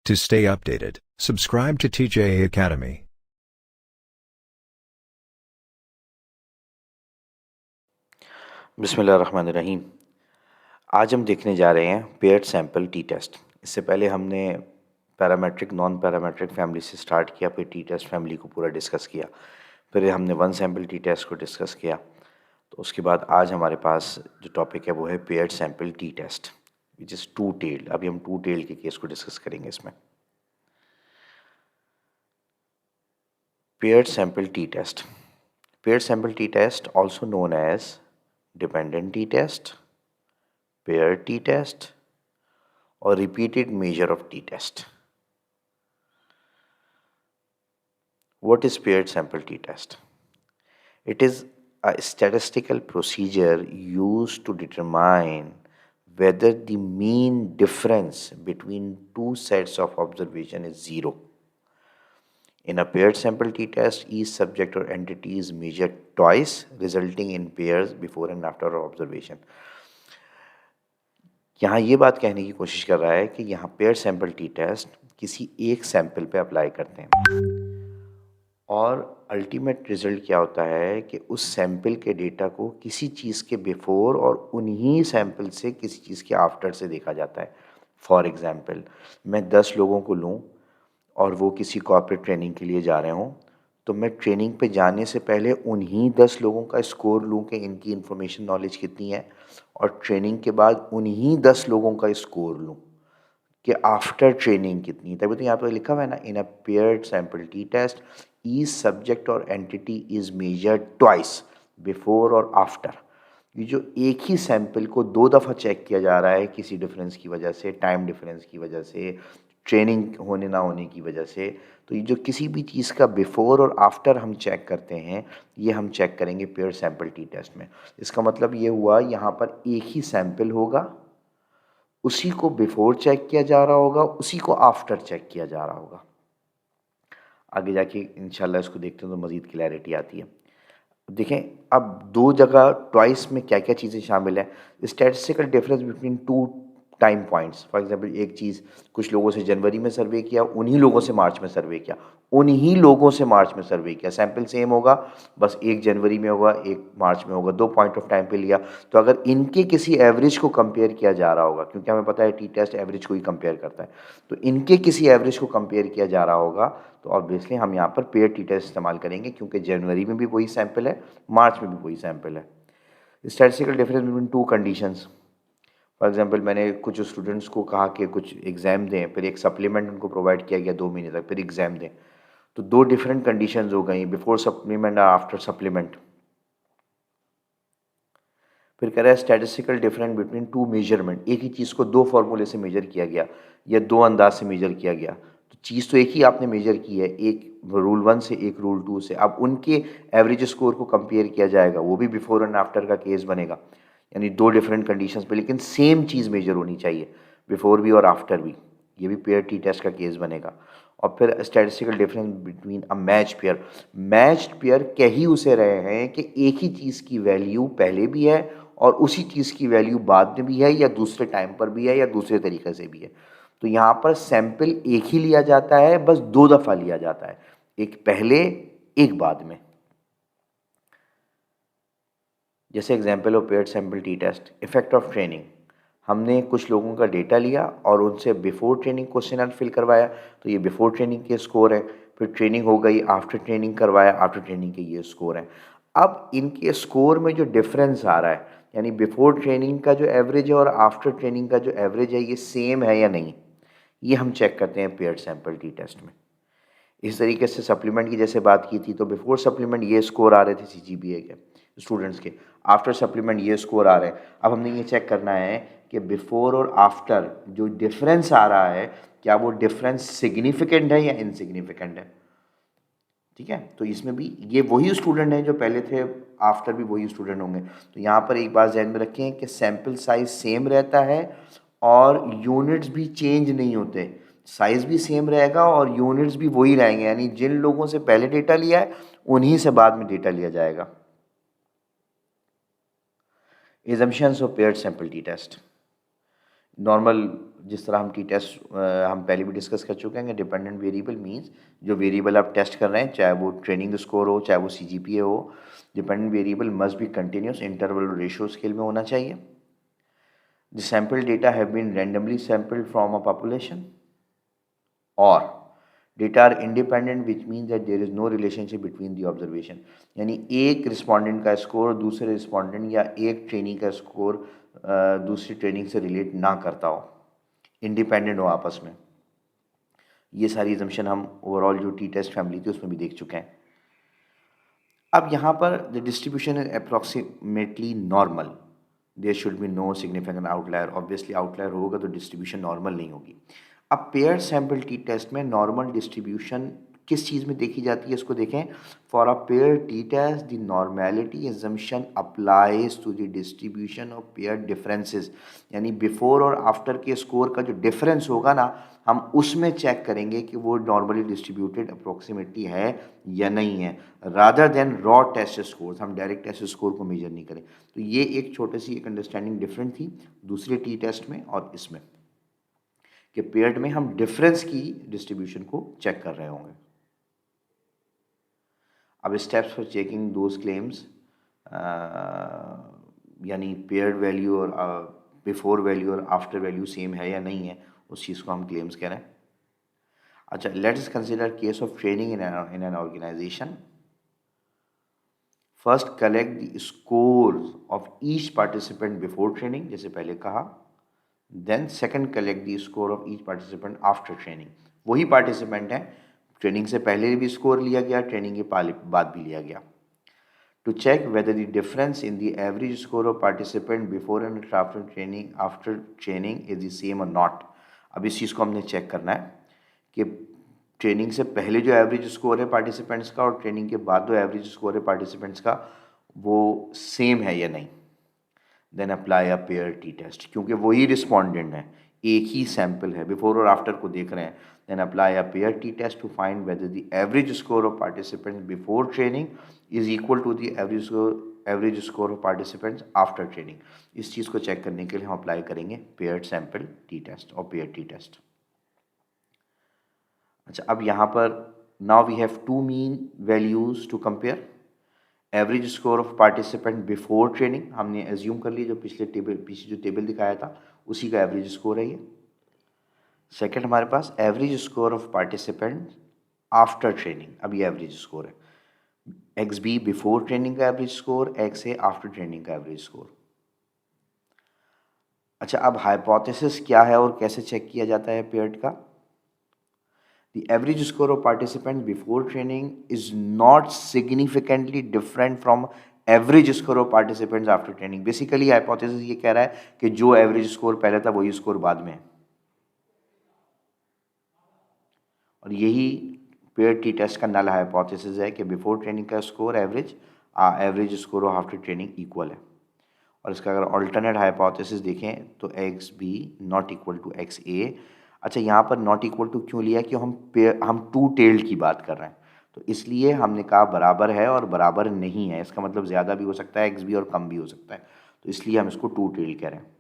To stay updated, subscribe to TJA Academy. बिस्मिल्लाहिर्रहमानिर्रहीम। आज हम देखने जा रहे हैं पेयर्ड सैंपल टी टेस्ट। इससे पहले हमने पैरामेट्रिक नॉन पैरामेट्रिक फैमिली से स्टार्ट किया, फिर टी टेस्ट फैमिली को पूरा डिस्कस किया, फिर हमने वन सैंपल टी टेस्ट को डिस्कस किया। तो उसके बाद आज हमारे पास जो टॉपिक है वो है paired sample t test which is two tailed. अभी हम टू टेल्ड के केस को डिस्कस करेंगे इसमें। Paired sample t test, paired sample t test also known as dependent t-test, paired t-test or repeated measure of t-test. What is paired sample t-test? It is a statistical procedure used to determine whether the mean difference between two sets of observation is zero. In a paired sample t-test, each subject or entity is measured twice, resulting in pairs before and after observation. यहाँ ये बात कहने की कोशिश कर रहा है कि यहाँ पेयर सैंपल टी टेस्ट किसी एक सैंपल पे अप्लाई करते हैं और अल्टीमेट रिजल्ट क्या होता है कि उस सैंपल के डेटा को किसी चीज़ के बिफोर और उन्हीं सैंपल से किसी चीज़ के आफ्टर से देखा जाता है। फॉर एग्ज़ाम्पल, मैं 10 लोगों को लूँ और वो किसी कॉर्पोरेट ट्रेनिंग के लिए जा रहे हों, तो मैं ट्रेनिंग पे जाने से पहले उन्हीं 10 लोगों का स्कोर लूँ कि इनकी इन्फॉर्मेशन नॉलेज कितनी है, और ट्रेनिंग के बाद उन्हीं 10 लोगों का स्कोर लूँ कि आफ्टर ट्रेनिंग कितनी। तभी तो यहाँ पर लिखा हुआ है ना, in a paired sample t test each subject और entity is measured twice, before और आफ्टर। ये जो एक ही सैंपल को 2 दफ़ा चेक किया जा रहा है किसी डिफरेंस की वजह से, टाइम डिफरेंस की वजह से, ट्रेनिंग होने ना होने की वजह से, तो ये जो किसी भी चीज़ का बिफोर और आफ्टर हम चेक करते हैं, ये हम चेक करेंगे पेयर सैंपल टी टेस्ट में। इसका मतलब ये हुआ यहाँ पर एक ही सैंपल होगा, उसी को बिफोर चेक किया जा रहा होगा, उसी को आफ्टर चेक किया जा रहा होगा। आगे जाके इंशाल्लाह इसको देखते हैं तो मज़ीद क्लैरिटी आती है। देखें अब 2 जगह ट्वाइस में क्या क्या चीज़ें शामिल हैं। Statistical difference between two time points. For example, एक चीज़ कुछ लोगों से जनवरी में सर्वे किया, उन्हीं लोगों से मार्च में सर्वे किया, उन्हीं लोगों से मार्च में सर्वे किया, सैंपल सेम होगा, बस एक जनवरी में होगा एक मार्च में होगा, 2 पॉइंट ऑफ टाइम पे लिया। तो अगर इनके किसी एवरेज को कंपेयर किया जा रहा होगा, क्योंकि हमें पता है टी टेस्ट एवरेज को ही कंपेयर करता है, तो इनके किसी एवरेज को कंपेयर किया जा रहा होगा, तो ऑब्वियसली हम यहाँ पर पेयर टी टेस्ट इस्तेमाल करेंगे, क्योंकि जनवरी में भी वही सैंपल है, मार्च में भी वही सैंपल है। Statistical difference between two conditions. For example, मैंने कुछ स्टूडेंट्स को कहा कि कुछ एग्ज़ाम दें, फिर एक सप्लीमेंट उनको प्रोवाइड किया गया 2 महीने तक, फिर एग्ज़ाम दें, तो 2 डिफरेंट कंडीशंस हो गई, बिफोर सप्लीमेंट और आफ्टर सप्लीमेंट। फिर कह रहा है statistical difference between two measurement. एक ही चीज़ को 2 फार्मूले से मेजर किया गया या 2 अंदाज से मेजर किया गया, तो चीज़ तो एक ही आपने मेजर की है, एक रूल 1 से एक रूल 2 से। अब उनके एवरेज स्कोर को कंपेयर किया जाएगा, वो भी बिफोर एंड आफ्टर का केस बनेगा, यानी 2 डिफरेंट कंडीशंस पे, लेकिन सेम चीज़ मेजर होनी चाहिए, बिफोर भी और आफ्टर भी। ये भी पेयर टी टेस्ट का केस बनेगा। और फिर statistical difference between a match pair. Matched pair कह ही उसे रहे हैं कि एक ही चीज़ की वैल्यू पहले भी है और उसी चीज़ की वैल्यू बाद में भी है, या दूसरे टाइम पर भी है, या दूसरे तरीके से भी है। तो यहाँ पर सैंपल एक ही लिया जाता है, बस 2 दफ़ा लिया जाता है, एक पहले एक बाद में। जैसे example of paired sample t test, effect of training. हमने कुछ लोगों का डेटा लिया और उनसे बिफोर ट्रेनिंग क्वेश्चन फिल करवाया, तो ये बिफोर ट्रेनिंग के स्कोर हैं। फिर ट्रेनिंग हो गई, आफ्टर ट्रेनिंग करवाया, आफ्टर ट्रेनिंग के ये स्कोर हैं। अब इनके स्कोर में जो डिफरेंस आ रहा है, यानी बिफोर ट्रेनिंग का जो एवरेज है और आफ्टर ट्रेनिंग का जो एवरेज है, ये सेम है या नहीं, ये हम चेक करते हैं पेयर्ड सैंपल टी टेस्ट में। इस तरीके से सप्लीमेंट की जैसे बात की थी, तो बिफोर सप्लीमेंट ये स्कोर आ रहे थे CGPA के स्टूडेंट्स के, आफ्टर सप्लीमेंट ये स्कोर आ रहे हैं। अब हमने ये चेक करना है कि बिफोर और आफ्टर जो डिफरेंस आ रहा है, क्या वो डिफरेंस सिग्निफिकेंट है या इनसिग्निफिकेंट है। ठीक है, तो इसमें भी ये वही स्टूडेंट हैं जो पहले थे, आफ्टर भी वही स्टूडेंट होंगे। तो यहाँ पर एक बात ध्यान में रखें कि सैंपल साइज सेम रहता है और यूनिट्स भी चेंज नहीं होते, साइज भी सेम रहेगा और यूनिट्स भी वही रहेंगे, यानी जिन लोगों से पहले डेटा लिया है उन्हीं से बाद में डेटा लिया जाएगा। Assumptions of paired sample t test. Normal जिस तरह हम टी टेस्ट हम पहले भी डिस्कस कर चुके हैं कि डिपेंडेंट वेरिएबल मींस जो वेरिएबल आप टेस्ट कर रहे हैं, चाहे वो ट्रेनिंग स्कोर हो, चाहे वो सीजीपीए हो, dependent variable must be continuous interval ratio scale में होना चाहिए। The sample data have been randomly sampled from a population, और data are independent which mean that there is no relationship between the observation. यानी एक respondent का score दूसरे respondent या एक ट्रेनिंग का स्कोर दूसरी ट्रेनिंग से रिलेट ना करता हो, इंडिपेंडेंट हो आपस में। ये सारी एजम्पशन हम ओवरऑल जो टी टेस्ट फैमिली थी उसमें भी देख चुके हैं। अब यहाँ पर the distribution is approximately normal, there should be no significant outlier. Obviously outlier होगा तो डिस्ट्रीब्यूशन नॉर्मल नहीं होगी। अब पेयर सैम्पल टी टेस्ट में नॉर्मल डिस्ट्रीब्यूशन किस चीज़ में देखी जाती है, इसको देखें। For a pair t test the normality assumption applies to the distribution of pair differences. यानी बिफोर और आफ्टर के स्कोर का जो डिफरेंस होगा ना, हम उसमें चेक करेंगे कि वो नॉर्मली डिस्ट्रीब्यूटेड अप्रोक्सीमेटली है या नहीं है, rather than raw test score. हम डायरेक्ट टेस्ट स्कोर को मेजर नहीं करें। तो ये एक छोटी सी एक अंडरस्टैंडिंग डिफरेंट थी दूसरे टी टेस्ट में और इसमें, कि पेयर्ड में हम डिफरेंस की डिस्ट्रीब्यूशन को चेक कर रहे होंगे। अब steps for checking those claims, यानी पेयर्ड वैल्यू और बिफोर वैल्यू और आफ्टर वैल्यू सेम है या नहीं है, उस चीज़ को हम क्लेम्स कह रहे हैं। अच्छा, let's consider case of training in an organization. First collect the score of each participant before training, जैसे पहले कहा। Then second collect the score of each participant after training. वही पार्टिसिपेंट हैं, ट्रेनिंग से पहले भी स्कोर लिया गया, ट्रेनिंग के बाद भी लिया गया। To check whether the difference in the average score of participant before and after training is the same or not। अब इस चीज़ को हमने चेक करना है कि ट्रेनिंग से पहले जो एवरेज स्कोर है पार्टिसिपेंट्स का और ट्रेनिंग के बाद जो एवरेज स्कोर है पार्टिसिपेंट्स का वो सेम है या नहीं। Then apply a pair t test, क्योंकि वही रिस्पॉन्डेंट है, एक ही सैम्पल है, बिफोर और आफ्टर को देख रहे हैं। Then apply a pair t test to find whether the average score of participants before training is equal to the average score of participants after training. इस चीज़ को चेक करने के लिए हम अप्लाई करेंगे पेयर सैम्पल टी टेस्ट और pair t test. अच्छा, अब यहाँ पर now we have two mean values to compare. Average score of participant before training हमने एज्यूम कर लिया, जो पीछे जो टेबल दिखाया था उसी का एवरेज स्कोर है ये। सेकंड हमारे पास average score of participant after training, अब ये एवरेज स्कोर है। एक्स बी बिफोर ट्रेनिंग का average score, X A after training का एवरेज स्कोर। अच्छा, अब हाइपोथेसिस क्या है और कैसे चेक किया जाता है पेयर्ड का। The average score of participant before training is not significantly different from average score of participants after training। Basically hypothesis ये कह रहा है कि जो एवरेज स्कोर पहले था वही स्कोर बाद में है, और यही पेयर टी टेस्ट का नल हाइपोथेसिस है कि बिफोर ट्रेनिंग का score average score of after training equal है। और इसका अगर ऑल्टरनेट हाइपोथेसिस देखें तो X B not equal to X A. अच्छा, यहाँ पर नॉट इक्वल टू क्यों लिया, कि हम टू टेल्ड की बात कर रहे हैं, तो इसलिए हमने कहा बराबर है और बराबर नहीं है। इसका मतलब ज़्यादा भी हो सकता है एक्स बी और कम भी हो सकता है, तो इसलिए हम इसको टू टेल्ड कह रहे हैं।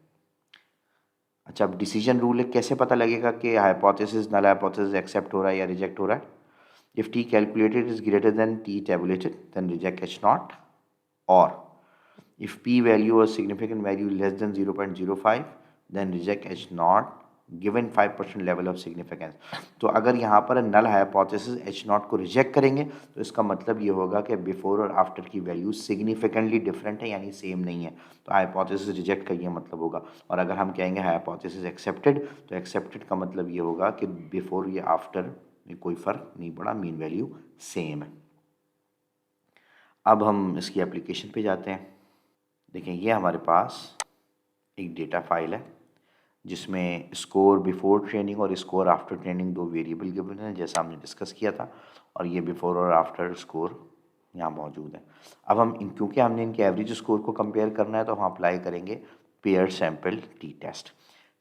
अच्छा, अब डिसीजन रूल है, कैसे पता लगेगा कि हाइपोथेसिस नल हाइपोथेसिस एक्सेप्ट हो रहा है या रिजेक्ट हो रहा है। If t calculated is greater than t tabulated then reject H not, और if p value or significant value less than 0.05 then reject h naught given 5% level of significance। तो अगर यहाँ पर नल हाइपोथेसिस h नॉट को reject करेंगे तो इसका मतलब ये होगा कि बिफोर और आफ्टर की वैल्यू सिग्निफिकेंटली डिफरेंट है, यानी सेम नहीं है, तो हाइपोथेसिस रिजेक्ट का ये मतलब होगा। और अगर हम कहेंगे हाइपोथेसिस एक्सेप्टेड, तो एक्सेप्टेड का मतलब ये होगा कि बिफोर या आफ्टर में कोई फ़र्क नहीं पड़ा, मीन वैल्यू सेम है। अब हम इसकी एप्लीकेशन पे जाते हैं। देखें, ये हमारे पास एक डेटा फाइल है जिसमें स्कोर बिफोर ट्रेनिंग और स्कोर आफ्टर ट्रेनिंग दो वेरिएबल गिवन हैं, जैसा हमने डिस्कस किया था, और ये बिफोर और आफ्टर स्कोर यहाँ मौजूद है। अब हम क्योंकि हमने इनके एवरेज स्कोर को कंपेयर करना है तो हम अप्लाई करेंगे pair sample t test.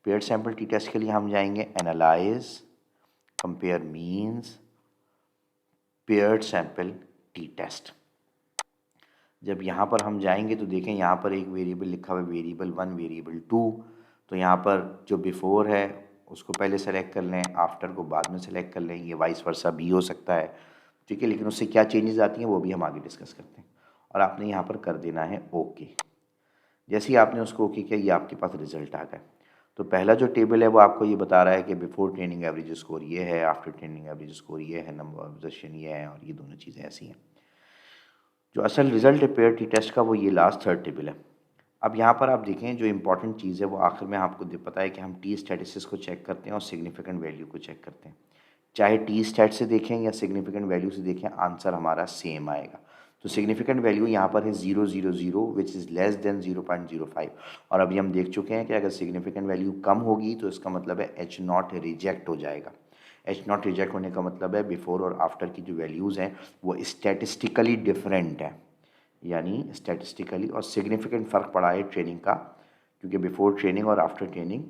Pair sample t test के लिए हम जाएंगे analyze compare means pair sample t test. जब यहाँ पर हम जाएंगे तो देखें यहाँ पर एक वेरिएबल लिखा हुआ है वेरिएबल 1 वेरिएबल 2, तो यहाँ पर जो बिफ़ोर है उसको पहले सेलेक्ट कर लें, आफ्टर को बाद में सेलेक्ट कर लें, ये वाइस वर्सा भी हो सकता है, ठीक है। लेकिन उससे क्या चेंजेस आती हैं वो भी हम आगे डिस्कस करते हैं। और आपने यहाँ पर कर देना है ओके। जैसे ही आपने उसको ओके किया, ये आपके पास रिजल्ट आ गया। तो पहला जो टेबल है वो आपको ये बता रहा है कि बिफोर ट्रेनिंग एवरेज स्कोर ये है, आफ्टर ट्रेनिंग एवरेज स्कोर ये है, नंबर ऑफ सेशन ये है, और ये दोनों चीज़ें ऐसी हैं। जो असल रिजल्ट है पेयर टी टेस्ट का वो ये लास्ट थर्ड टेबल है। अब यहाँ पर आप देखें जो इंपॉर्टेंट चीज़ है वो आखिर में आपको पता है कि हम टी स्टैटिस्टिक्स को चेक करते हैं और सिग्निफिकेंट वैल्यू को चेक करते हैं। चाहे टी स्टैट से देखें या सिग्निफिकेंट वैल्यू से देखें, आंसर हमारा सेम आएगा। तो सिग्निफिकेंट वैल्यू यहाँ पर है 000 विच इज़ लेस देन 0.05। और अभी हम देख चुके हैं कि अगर सिग्निफिकेंट वैल्यू कम होगी तो इसका मतलब है एच नॉट रिजेक्ट हो जाएगा। एच नॉट रिजेक्ट होने का मतलब है बिफोर और आफ्टर की जो वैल्यूज़ हैं वो स्टैटिस्टिकली डिफरेंट है, यानी स्टैटिस्टिकली और सिग्निफिकेंट फ़र्क पड़ा है ट्रेनिंग का, क्योंकि बिफोर ट्रेनिंग और आफ्टर ट्रेनिंग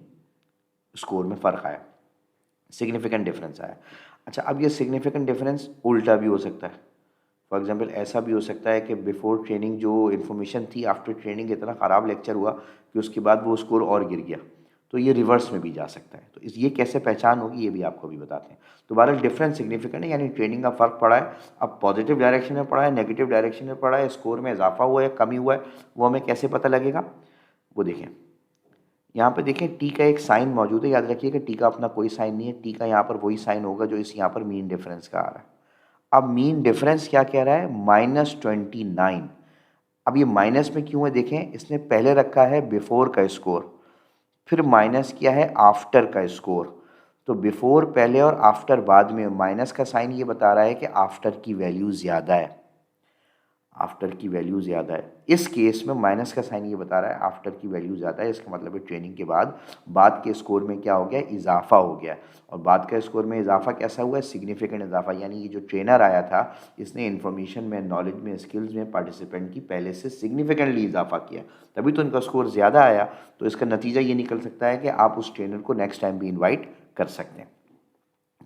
स्कोर में फ़र्क आया, सिग्निफिकेंट डिफरेंस आया। अच्छा, अब ये सिग्निफिकेंट डिफरेंस उल्टा भी हो सकता है। फॉर एग्जांपल ऐसा भी हो सकता है कि बिफोर ट्रेनिंग जो इन्फॉर्मेशन थी आफ्टर ट्रेनिंग इतना ख़राब लेक्चर हुआ कि उसके बाद वो स्कोर और गिर गया, तो ये रिवर्स में भी जा सकता है। तो ये कैसे पहचान होगी ये भी आपको अभी बताते हैं। तो बहरहाल डिफरेंस सिग्निफिकेंट है, यानी ट्रेनिंग का फ़र्क पड़ा है। अब पॉजिटिव डायरेक्शन में पड़ा है, नेगेटिव डायरेक्शन में पड़ा है, स्कोर में इजाफा हुआ है, कमी हुआ है, वो हमें कैसे पता लगेगा वो देखें। यहाँ पे देखें टी का एक साइन मौजूद है, याद रखिए कि टी का अपना कोई साइन नहीं है, टी का यहाँ पर वही साइन होगा जो इस यहाँ पर मीन डिफरेंस का आ रहा है। अब मीन डिफरेंस क्या कह रहा है, -29। अब ये माइनस में क्यों है देखें, इसने पहले रखा है बिफोर का स्कोर, फिर माइनस किया है आफ्टर का स्कोर। तो बिफोर पहले और आफ्टर बाद में, माइनस का साइन ये बता रहा है कि आफ्टर की वैल्यू ज़्यादा है, आफ्टर की वैल्यू ज़्यादा है। इस केस में माइनस का साइन ये बता रहा है आफ्टर की वैल्यू ज़्यादा है, इसका मतलब है ट्रेनिंग के बाद के स्कोर में क्या हो गया, इजाफा हो गया। और बाद का स्कोर में इजाफा कैसा हुआ है, सिग्निफिकेंट इजाफा, यानी ये जो ट्रेनर आया था इसने इन्फॉर्मेशन में, नॉलेज में, स्किल्स में पार्टिसिपेंट की पहले से सिग्निफिकेंटली इजाफा किया, तभी तो इनका स्कोर ज़्यादा आया। तो इसका नतीजा ये निकल सकता है कि आप उस ट्रेनर को नेक्स्ट टाइम भी इन्वाइट कर सकते हैं।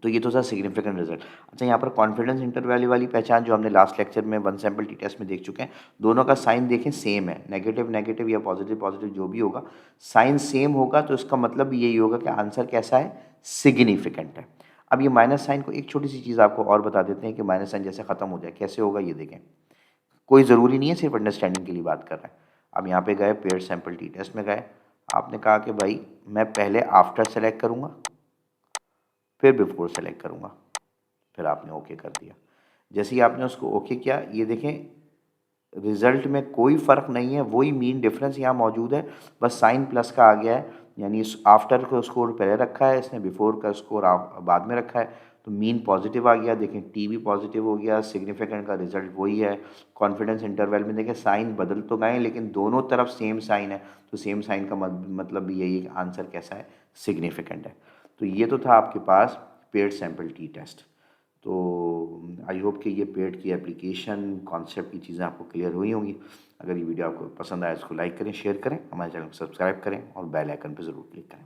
तो ये तो था सिग्निफिकेंट रिजल्ट। अच्छा, यहाँ पर कॉन्फिडेंस इंटरवैल्यू वाली पहचान जो हमने लास्ट लेक्चर में वन सैम्पल टी टेस्ट में देख चुके हैं, दोनों का साइन देखें सेम है, नेगेटिव नेगेटिव या पॉजिटिव पॉजिटिव जो भी होगा, साइन सेम होगा तो इसका मतलब भी यही होगा कि आंसर कैसा है, सिग्निफिकेंट है। अब ये माइनस साइन को एक छोटी सी चीज़ आपको और बता देते हैं कि माइनस साइन जैसे ख़त्म हो जाए कैसे होगा ये देखें। कोई ज़रूरी नहीं है, सिर्फ अंडरस्टैंडिंग के लिए बात कर रहे हैं। अब यहाँ पे गए पेयर सैम्पल टी टेस्ट में गए, आपने कहा कि भाई मैं पहले आफ्टर सेलेक्ट करूँगा फिर बिफोर सेलेक्ट करूँगा, फिर आपने ओके कर दिया। जैसे ही आपने उसको ओके किया, ये देखें रिजल्ट में कोई फ़र्क नहीं है, वही मीन डिफरेंस यहाँ मौजूद है, बस साइन प्लस का आ गया है, यानी आफ्टर का स्कोर पहले रखा है इसने, बिफोर का स्कोर बाद में रखा है, तो मीन पॉजिटिव आ गया। देखें टी भी पॉजिटिव हो गया, सिग्निफिकेंट का रिजल्ट वही है। कॉन्फिडेंस इंटरवल में देखें साइन बदल तो गए लेकिन दोनों तरफ सेम साइन है, तो सेम साइन का मतलब भी यही है कि आंसर कैसा है, सिग्निफिकेंट है। तो ये तो था आपके पास पेयर्ड सैम्पल टी टेस्ट। तो आई होप कि ये पेड की एप्लीकेशन कॉन्सेप्ट की चीज़ें आपको क्लियर हुई होंगी। अगर ये वीडियो आपको पसंद आए इसको लाइक करें, शेयर करें, हमारे चैनल को सब्सक्राइब करें और बेल आइकन पर ज़रूर क्लिक करें।